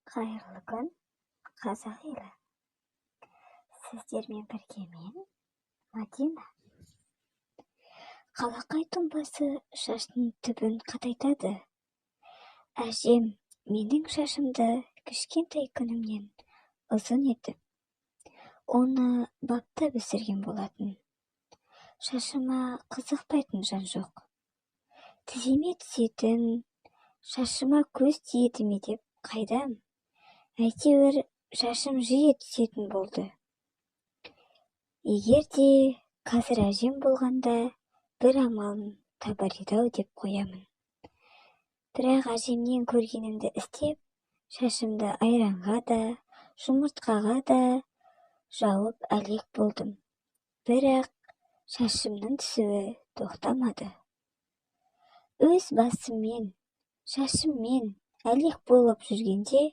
Қайырлы күн, қазақ елі. Сіздермен бірге мен, Мадина. Қалақай тұнбасы шаштың түбін қатайтады. Әжем менің шашымды кішкентай күнімнен ұзын етіп, оны баптап өсірген болатын. Шашыма қызықпайтын жан жоқ. Тіземе түсетін, шашыма көз тиеді ме деп қайдам. Әйтеуір шашым жиі түсетін болды. Егер де қазір әжем болғанда бір амалын табар еді-ау деп қоямын. Бірақ әжемнен көргенімді істеп, шашымды айранға да, жұмыртқаға да жауып әлек болдым. Бірақ шашымның түсуі тоқтамады. Өз басыммен, шашыммен әлек болып жүргенде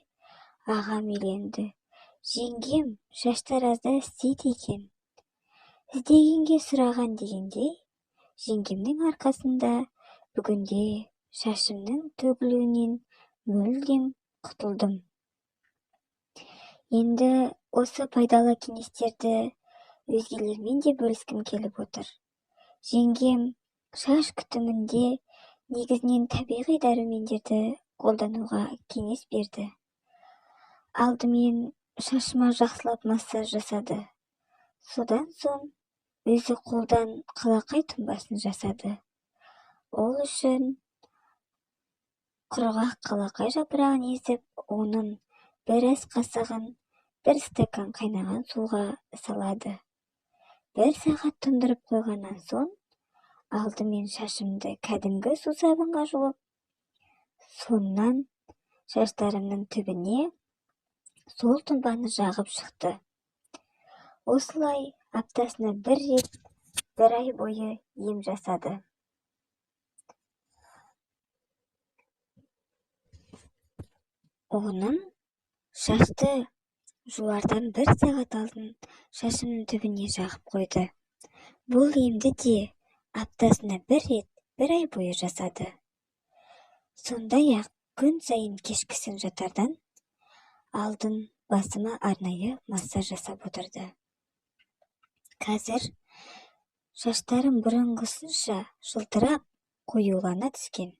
ағам үйленді. Жеңгем шаштаразда істейді екен. Іздегенге сұраған дегендей, жеңгемнің арқасында бүгінде шашымның төгілуінен мүлдем құтылдым. Енді осы пайдалы кеңестерді өзгелермен де бөліскім келіп отыр. Жеңгем шаш күтімінде негізінен табиғи дәрумендерді қолдануға кеңес берді. Алдымен шашыма жақсылап массаж жасады. Содан соң өзі қолдан қалақай тұнбасын жасады. Ол үшін құрғақ қалақай жапырағын езіп, оның бір ас қасығын бір стакан қайнаған суға салады. Бір сағат тұндырып қойғаннан соң, алдымен шашымды кәдімгі сусабынға жуып, соннан шаштарымның түбіне сол тұнбаны жағып шықты. Осылай аптасына бір рет, бір ай бойы ем жасады. Оның шашты жуардан бір сағат алдын шашымның түбіне жағып қойды. Бұл емді де аптасына бір рет, бір ай бойы жасады. Сондай-ақ күн сайын кешкісін жатардан алдын басыма арнайы массаж жасап отырды. Қазір шаштарым бұрынғысынша жылтырап қоюлана түскен.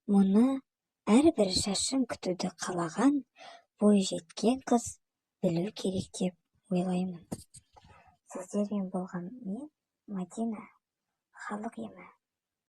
Мұны әрбір шашын күтуді қалаған бойжеткен қыз білу керек деп ойлаймын. Сіздермен болған мен, Мадина, халық емі.